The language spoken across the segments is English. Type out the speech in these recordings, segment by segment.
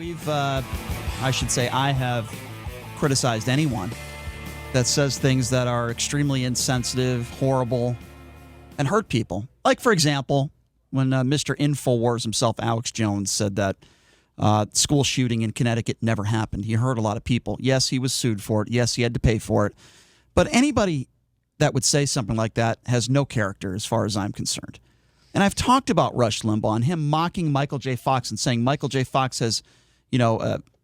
I have criticized anyone that says things that are extremely insensitive, horrible, and hurt people. Like, for example, when Mr. InfoWars himself, Alex Jones, said that school shooting in Connecticut never happened. He hurt a lot of people. Yes, he was sued for it. Yes, he had to pay for it. But anybody that would say something like that has no character as far as I'm concerned. And I've talked about Rush Limbaugh and him mocking Michael J. Fox and saying Michael J. Fox has,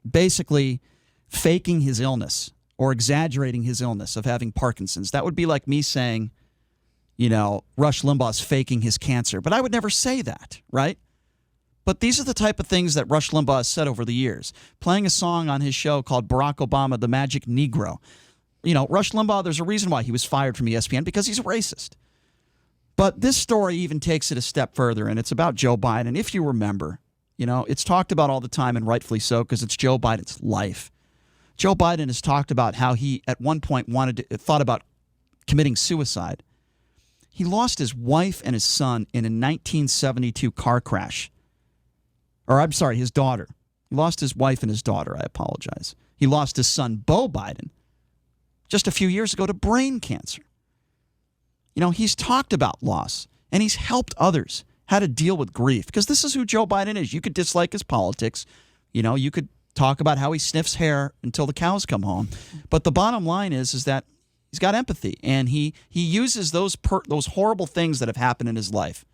basically faking his illness or exaggerating his illness of having Parkinson's. That would be like me saying, Rush Limbaugh's faking his cancer. But I would never say that, right? But these are the type of things that Rush Limbaugh has said over the years. Playing a song on his show called Barack Obama, the Magic Negro. Rush Limbaugh, there's a reason why he was fired from ESPN, because he's a racist. But this story even takes it a step further, and it's about Joe Biden. If you remember, it's talked about all the time, and rightfully so, because it's Joe Biden's life. Joe Biden has talked about how he, at one point, thought about committing suicide. He lost his wife and his son in a 1972 car crash. Or, I'm sorry, his daughter. He lost his wife and his daughter. I apologize. He lost his son, Beau Biden, just a few years ago to brain cancer. He's talked about loss, and he's helped others how to deal with grief, because this is who Joe Biden is. You could dislike his politics. You could talk about how he sniffs hair until the cows come home. But the bottom line is that he's got empathy, and he uses those horrible things that have happened in his life,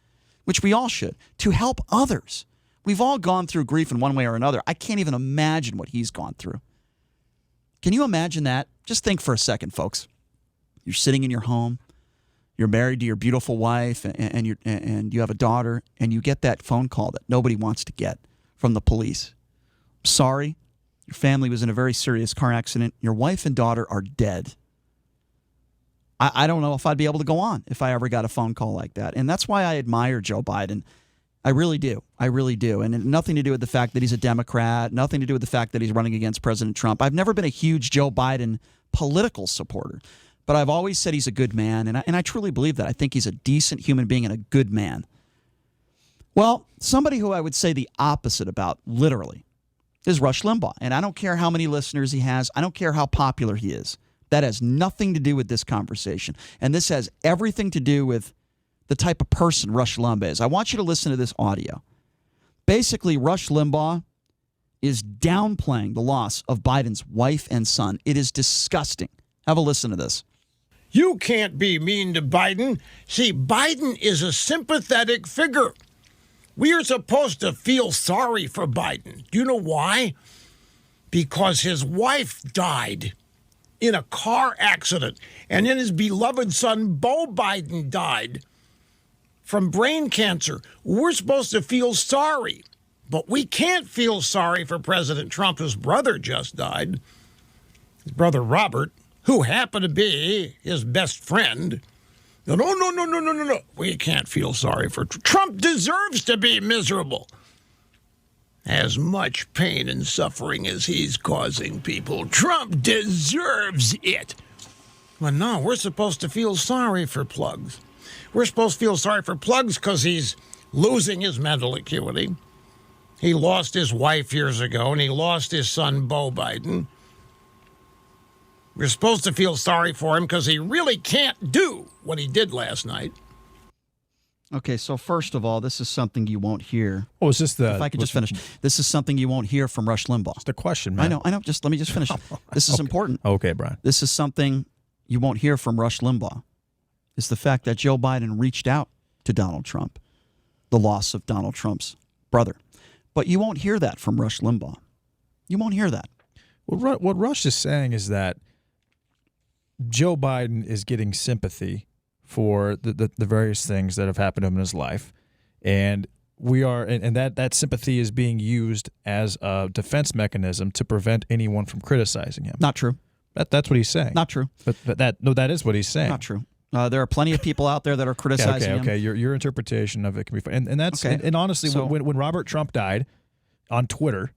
which we all should, to help others. We've all gone through grief in one way or another. I can't even imagine what he's gone through. Can you imagine that? Just think for a second, folks. You're sitting in your home. You're married to your beautiful wife, and you have a daughter, and you get that phone call that nobody wants to get from the police. Sorry, your family was in a very serious car accident. Your wife and daughter are dead. I don't know if I'd be able to go on if I ever got a phone call like that. And that's why I admire Joe Biden. I really do. I really do. And nothing to do with the fact that he's a Democrat, nothing to do with the fact that he's running against President Trump. I've never been a huge Joe Biden political supporter, but I've always said he's a good man, and I truly believe that. I think he's a decent human being and a good man. Well, somebody who I would say the opposite about, literally, is Rush Limbaugh. And I don't care how many listeners he has. I don't care how popular he is. That has nothing to do with this conversation. And this has everything to do with the type of person Rush Limbaugh is. I want you to listen to this audio. Basically, Rush Limbaugh is downplaying the loss of Biden's wife and son. It is disgusting. Have a listen to this. You can't be mean to Biden. See, Biden is a sympathetic figure. We are supposed to feel sorry for Biden. Do you know why? Because his wife died in a car accident, and then his beloved son, Beau Biden, died from brain cancer. We're supposed to feel sorry, but we can't feel sorry for President Trump, whose brother just died. His brother Robert, who happened to be his best friend. No. We can't feel sorry for Trump. Deserves to be miserable. As much pain and suffering as he's causing people, Trump deserves it. Well, no, we're supposed to feel sorry for Plugs. We're supposed to feel sorry for Plugs because he's losing his mental acuity. He lost his wife years ago, and he lost his son, Beau Biden. We're supposed to feel sorry for him because he really can't do what he did last night. Okay, so first of all, this is something you won't hear. Oh, is this the... If I could just finish. This is something you won't hear from Rush Limbaugh. It's the question, man. I know. Just let me just finish. This is important. Okay, Brian. This is something you won't hear from Rush Limbaugh. It's the fact that Joe Biden reached out to Donald Trump, the loss of Donald Trump's brother. But you won't hear that from Rush Limbaugh. You won't hear that. What Rush is saying is that Joe Biden is getting sympathy for the various things that have happened to him in his life, and that sympathy is being used as a defense mechanism to prevent anyone from criticizing him. Not true. That's what he's saying. Not true. But that is what he's saying. Not true. There are plenty of people out there that are criticizing him. Okay. Your interpretation of it can be fine, and that's okay. And honestly, So, when Robert Trump died on Twitter,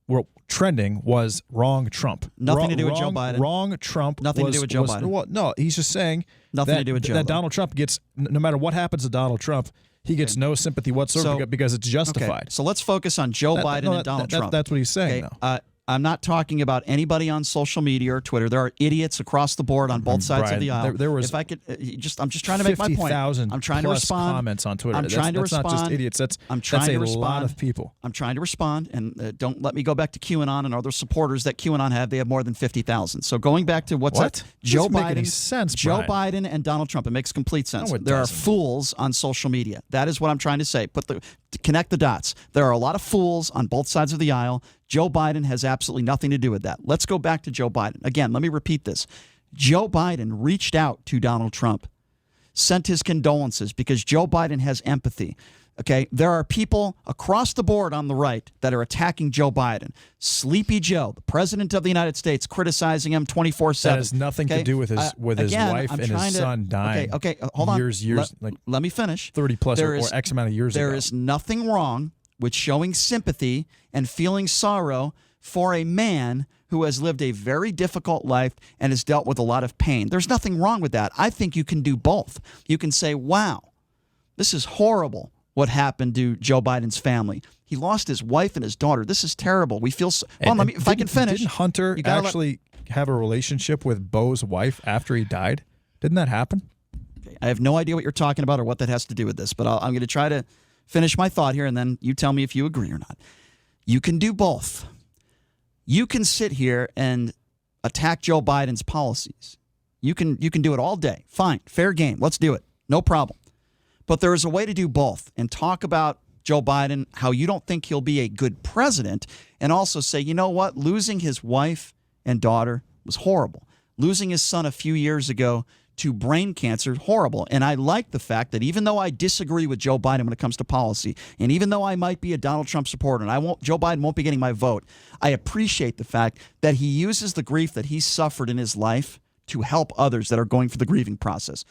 what trending was wrong Trump. Nothing to do with Joe Biden. Wrong Trump. Nothing to do with Joe Biden. Well, no, he's just saying nothing to do with Joe that Biden. Donald Trump gets, no matter what happens to Donald Trump, he gets no sympathy whatsoever because it's justified. Okay. So let's focus on Joe Biden and Donald Trump. That's what he's saying, though. I'm not talking about anybody on social media or Twitter. There are idiots across the board on both sides of the aisle. There was if I could, I'm just trying to make my point. I'm trying to respond. Comments on Twitter. I'm trying to respond. That's not just idiots. That's a lot of people. I'm trying to respond, and don't let me go back to QAnon and other supporters that QAnon have. They have more than 50,000. So going back to what's that? Joe Biden and Donald Trump. It makes complete sense. No, there are fools on social media. That is what I'm trying to say. Connect the dots. There are a lot of fools on both sides of the aisle. Joe Biden has absolutely nothing to do with that. Let's go back to Joe Biden. Again, let me repeat this. Joe Biden reached out to Donald Trump, sent his condolences because Joe Biden has empathy. Okay, there are people across the board on the right that are attacking Joe Biden. Sleepy Joe, the president of the United States, criticizing him 24/7. That has nothing to do with his wife and his son dying. Okay, hold on. Years, let me finish. 30 plus or X amount of years ago. There is nothing wrong with showing sympathy and feeling sorrow for a man who has lived a very difficult life and has dealt with a lot of pain. There's nothing wrong with that. I think you can do both. You can say, wow, this is horrible what happened to Joe Biden's family. He lost his wife and his daughter. This is terrible. We feel if I can finish. Didn't Hunter actually have a relationship with Bo's wife after he died? Didn't that happen? Okay, I have no idea what you're talking about or what that has to do with this, but I'm going to try to finish my thought here, and then you tell me if you agree or not. You can do both. You can sit here and attack Joe Biden's policies. You can do it all day. Fine, fair game. Let's do it. No problem. But there is a way to do both and talk about Joe Biden, how you don't think he'll be a good president, and also say, you know what, losing his wife and daughter was horrible. Losing his son a few years ago to brain cancer, horrible. And I like the fact that even though I disagree with Joe Biden when it comes to policy, and even though I might be a Donald Trump supporter, and Joe Biden won't be getting my vote, I appreciate the fact that he uses the grief that he suffered in his life to help others that are going through the grieving process.